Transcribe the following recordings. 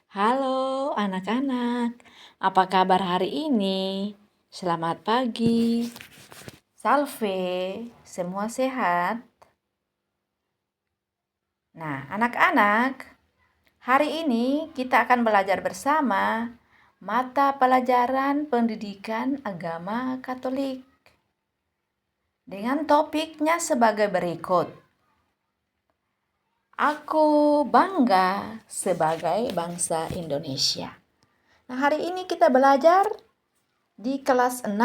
Halo anak-anak, apa kabar hari ini? Selamat pagi. Salve, semua sehat? Nah, anak-anak, hari ini kita akan belajar bersama mata pelajaran pendidikan agama Katolik dengan topiknya sebagai berikut. Aku bangga sebagai bangsa Indonesia. Nah, hari ini kita belajar di kelas 6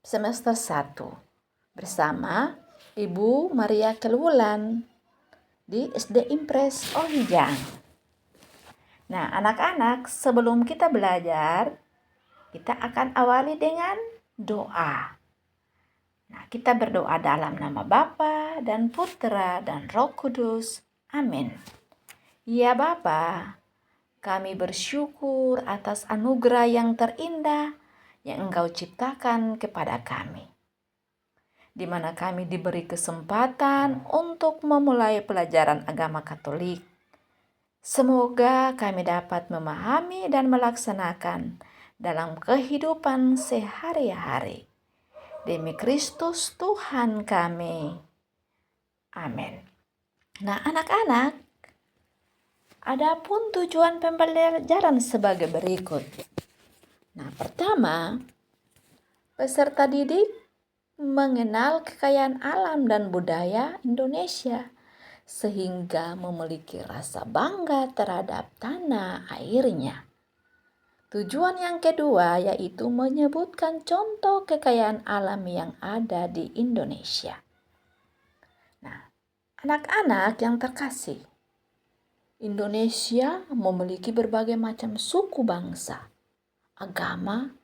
semester 1 bersama Ibu Maria Kelwulan di SD Impres Ohijang. Nah, anak-anak, sebelum kita belajar, kita akan awali dengan doa. Nah, kita berdoa dalam nama Bapa dan Putra dan Roh Kudus. Amin. Ya Bapa, kami bersyukur atas anugerah yang terindah yang Engkau ciptakan kepada kami, di mana kami diberi kesempatan untuk memulai pelajaran agama Katolik. Semoga kami dapat memahami dan melaksanakan dalam kehidupan sehari-hari. Demi Kristus Tuhan kami. Amin. Nah, anak-anak, adapun tujuan pembelajaran sebagai berikut. Nah, pertama, peserta didik mengenal kekayaan alam dan budaya Indonesia sehingga memiliki rasa bangga terhadap tanah airnya. Tujuan yang kedua yaitu menyebutkan contoh kekayaan alam yang ada di Indonesia. Nah, anak-anak yang terkasih, Indonesia memiliki berbagai macam suku bangsa, agama,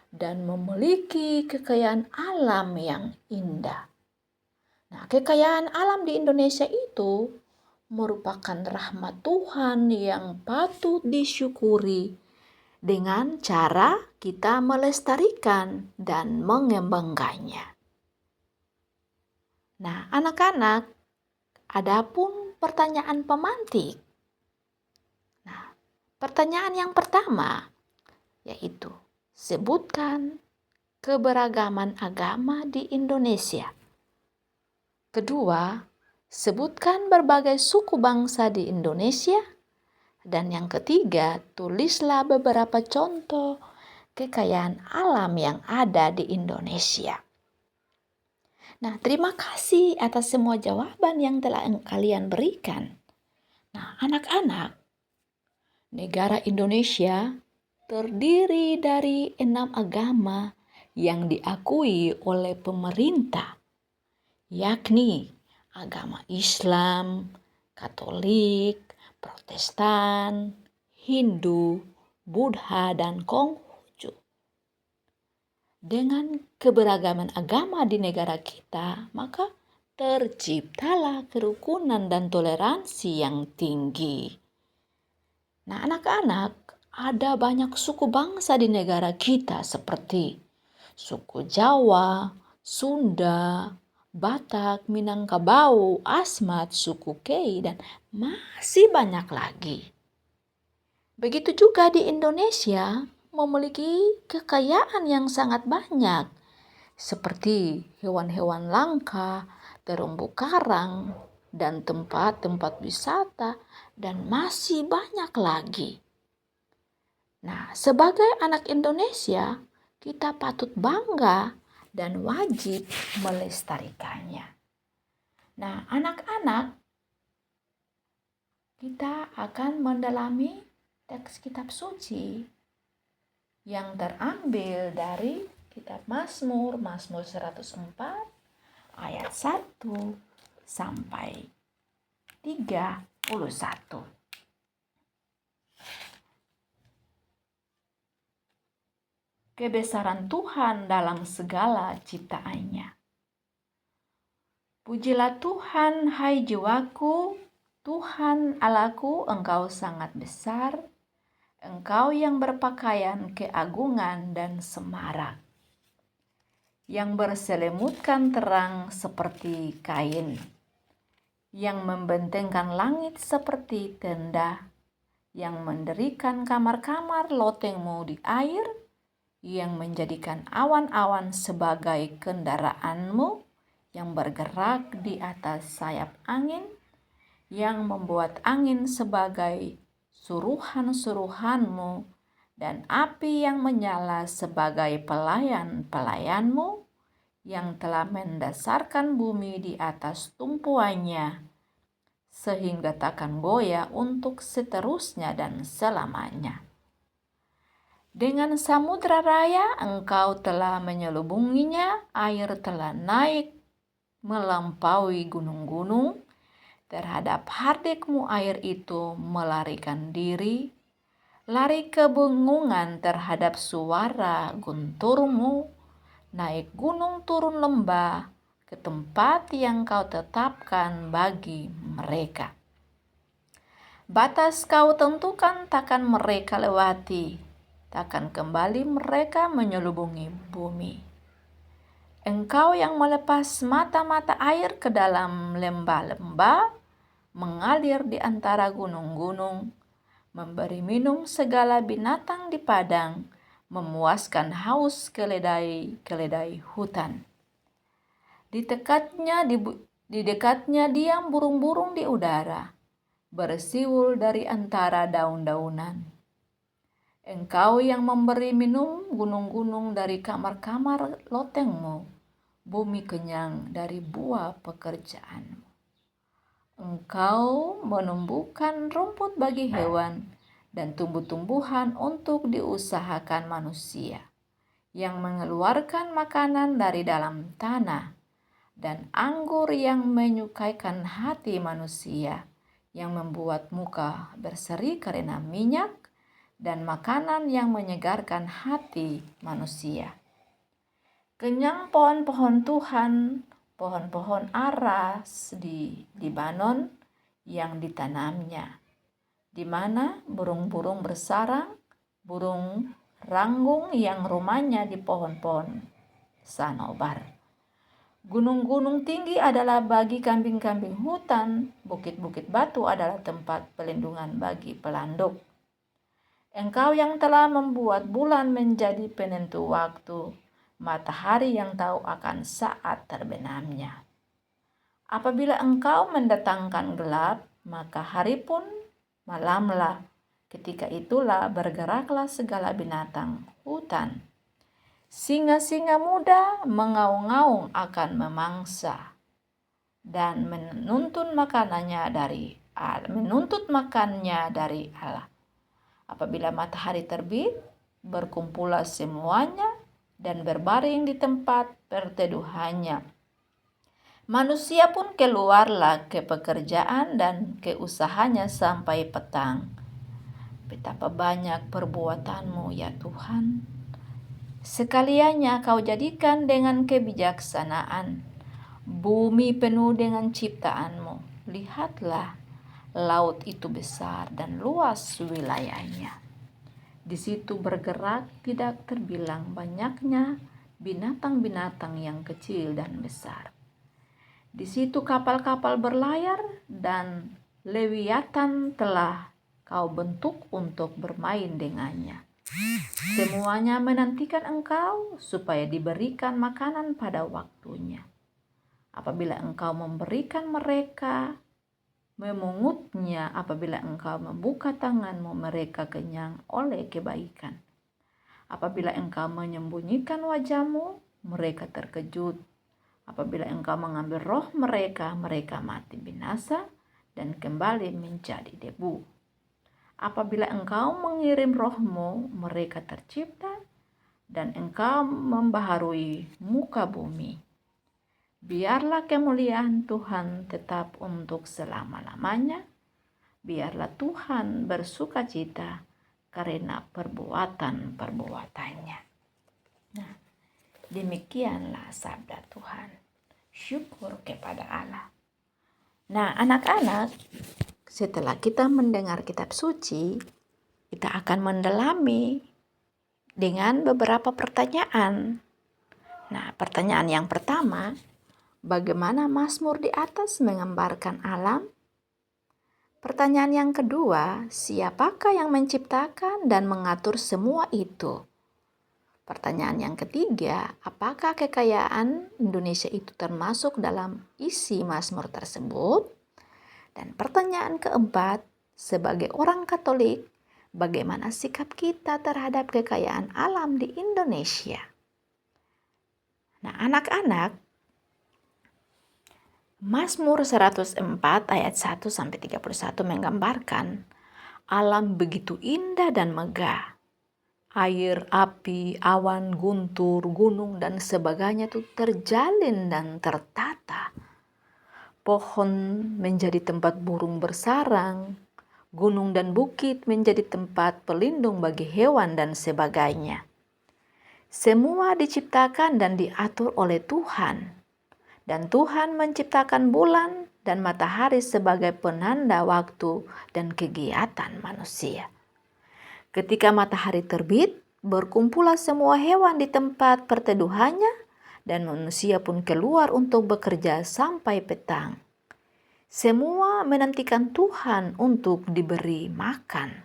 dan memiliki kekayaan alam yang indah. Nah, kekayaan alam di Indonesia itu merupakan rahmat Tuhan yang patut disyukuri dengan cara kita melestarikan dan mengembangkannya. Nah, anak-anak, adapun pertanyaan pemantik. Nah, pertanyaan yang pertama yaitu sebutkan keberagaman agama di Indonesia. Kedua, sebutkan berbagai suku bangsa di Indonesia. Dan yang ketiga, tulislah beberapa contoh kekayaan alam yang ada di Indonesia. Nah, terima kasih atas semua jawaban yang telah kalian berikan. Nah, anak-anak, negara Indonesia terdiri dari 6 agama yang diakui oleh pemerintah, yakni agama Islam, Katolik, Protestan, Hindu, Buddha, dan Konghucu. Dengan keberagaman agama di negara kita, maka terciptalah kerukunan dan toleransi yang tinggi. Nah, anak-anak, ada banyak suku bangsa di negara kita seperti suku Jawa, Sunda, Batak, Minangkabau, Asmat, suku Kei, dan masih banyak lagi. Begitu juga di Indonesia memiliki kekayaan yang sangat banyak, seperti hewan-hewan langka, terumbu karang, dan tempat-tempat wisata, dan masih banyak lagi. Nah, sebagai anak Indonesia, kita patut bangga dan wajib melestarikannya. Nah, anak-anak, kita akan mendalami teks kitab suci yang terambil dari kitab Mazmur 104 ayat 1 sampai 31. Kebesaran Tuhan dalam segala ciptaannya. Pujilah Tuhan, hai jiwaku, Tuhan Allahku, Engkau sangat besar, Engkau yang berpakaian keagungan dan semarak, yang berselimutkan terang seperti kain, yang membentengkan langit seperti tenda, yang mendirikan kamar-kamar lotengmu di air, yang menjadikan awan-awan sebagai kendaraanmu, yang bergerak di atas sayap angin, yang membuat angin sebagai suruhan-suruhanmu, dan api yang menyala sebagai pelayan-pelayanmu, yang telah mendasarkan bumi di atas tumpuannya, sehingga takkan goyah untuk seterusnya dan selamanya. Dengan samudra raya engkau telah menyelubunginya, air telah naik melampaui gunung-gunung. Terhadap hardikmu air itu melarikan diri, lari kebingungan terhadap suara gunturmu, naik gunung turun lembah ke tempat yang kau tetapkan bagi mereka. Batas kau tentukan takkan mereka lewati, takkan kembali mereka menyelubungi bumi. Engkau yang melepas mata-mata air ke dalam lembah-lembah, mengalir di antara gunung-gunung, memberi minum segala binatang di padang, memuaskan haus keledai-keledai hutan. Di dekatnya diam burung-burung di udara, bersiul dari antara daun-daunan. Engkau yang memberi minum gunung-gunung dari kamar-kamar lotengmu, bumi kenyang dari buah pekerjaanmu. Engkau menumbuhkan rumput bagi hewan dan tumbuh-tumbuhan untuk diusahakan manusia, yang mengeluarkan makanan dari dalam tanah, dan anggur yang menyukaikan hati manusia, yang membuat muka berseri karena minyak, dan makanan yang menyegarkan hati manusia. Kenyang pohon-pohon Tuhan, pohon-pohon aras di Libanon yang ditanamnya, di mana burung-burung bersarang, burung ranggung yang rumahnya di pohon-pohon sanobar. Gunung-gunung tinggi adalah bagi kambing-kambing hutan, bukit-bukit batu adalah tempat pelindungan bagi pelanduk. Engkau yang telah membuat bulan menjadi penentu waktu, matahari yang tahu akan saat terbenamnya. Apabila engkau mendatangkan gelap, maka hari pun malamlah. Ketika itulah bergeraklah segala binatang hutan. Singa-singa muda mengaung-ngaung akan memangsa dan menuntut makannya dari Allah. Apabila matahari terbit, berkumpullah semuanya dan berbaring di tempat perteduhannya. Manusia pun keluarlah ke pekerjaan dan ke usahanya sampai petang. Betapa banyak perbuatanmu ya Tuhan. Sekaliannya kau jadikan dengan kebijaksanaan. Bumi penuh dengan ciptaanmu. Lihatlah, laut itu besar dan luas wilayahnya. Di situ bergerak tidak terbilang banyaknya binatang-binatang yang kecil dan besar. Di situ kapal-kapal berlayar dan Lewiatan telah kau bentuk untuk bermain dengannya. Semuanya menantikan engkau supaya diberikan makanan pada waktunya. Apabila engkau memberikan mereka, memungutnya, apabila engkau membuka tanganmu, mereka kenyang oleh kebaikan. Apabila engkau menyembunyikan wajahmu, mereka terkejut. Apabila engkau mengambil roh mereka, mereka mati binasa dan kembali menjadi debu. Apabila engkau mengirim rohmu, mereka tercipta dan engkau membaharui muka bumi. Biarlah kemuliaan Tuhan tetap untuk selama-lamanya. Biarlah Tuhan bersukacita karena perbuatan-perbuatannya. Nah, demikianlah sabda Tuhan. Syukur kepada Allah. Nah, anak-anak, setelah kita mendengar kitab suci, kita akan mendalami dengan beberapa pertanyaan. Nah, pertanyaan yang pertama, bagaimana Mazmur di atas menggambarkan alam? Pertanyaan yang kedua, siapakah yang menciptakan dan mengatur semua itu? Pertanyaan yang ketiga, apakah kekayaan Indonesia itu termasuk dalam isi Mazmur tersebut? Dan pertanyaan keempat, sebagai orang Katolik, bagaimana sikap kita terhadap kekayaan alam di Indonesia? Nah, anak-anak, Mazmur 104 ayat 1 sampai 31 menggambarkan alam begitu indah dan megah. Air, api, awan, guntur, gunung, dan sebagainya itu terjalin dan tertata. Pohon menjadi tempat burung bersarang, gunung dan bukit menjadi tempat pelindung bagi hewan dan sebagainya. Semua diciptakan dan diatur oleh Tuhan. Dan Tuhan menciptakan bulan dan matahari sebagai penanda waktu dan kegiatan manusia. Ketika matahari terbit, berkumpullah semua hewan di tempat perteduhannya, dan manusia pun keluar untuk bekerja sampai petang. Semua menantikan Tuhan untuk diberi makan.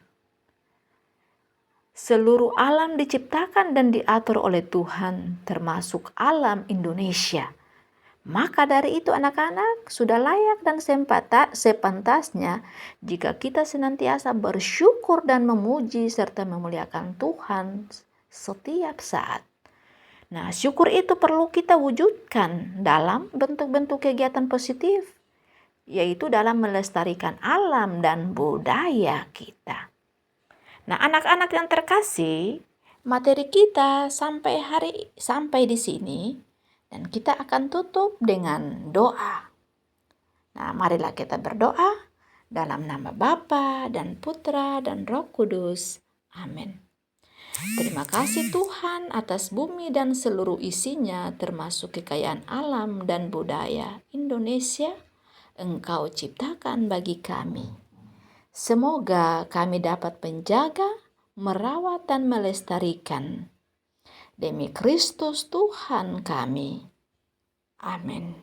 Seluruh alam diciptakan dan diatur oleh Tuhan, termasuk alam Indonesia. Maka dari itu anak-anak sudah layak dan sepantasnya jika kita senantiasa bersyukur dan memuji serta memuliakan Tuhan setiap saat. Nah, syukur itu perlu kita wujudkan dalam bentuk-bentuk kegiatan positif, yaitu dalam melestarikan alam dan budaya kita. Nah, anak-anak yang terkasih, materi kita sampai di sini. Dan kita akan tutup dengan doa. Nah, marilah kita berdoa dalam nama Bapa dan Putra dan Roh Kudus. Amin. Terima kasih Tuhan atas bumi dan seluruh isinya, termasuk kekayaan alam dan budaya Indonesia, Engkau ciptakan bagi kami. Semoga kami dapat menjaga, merawat, dan melestarikan. Demi Kristus Tuhan kami. Amin.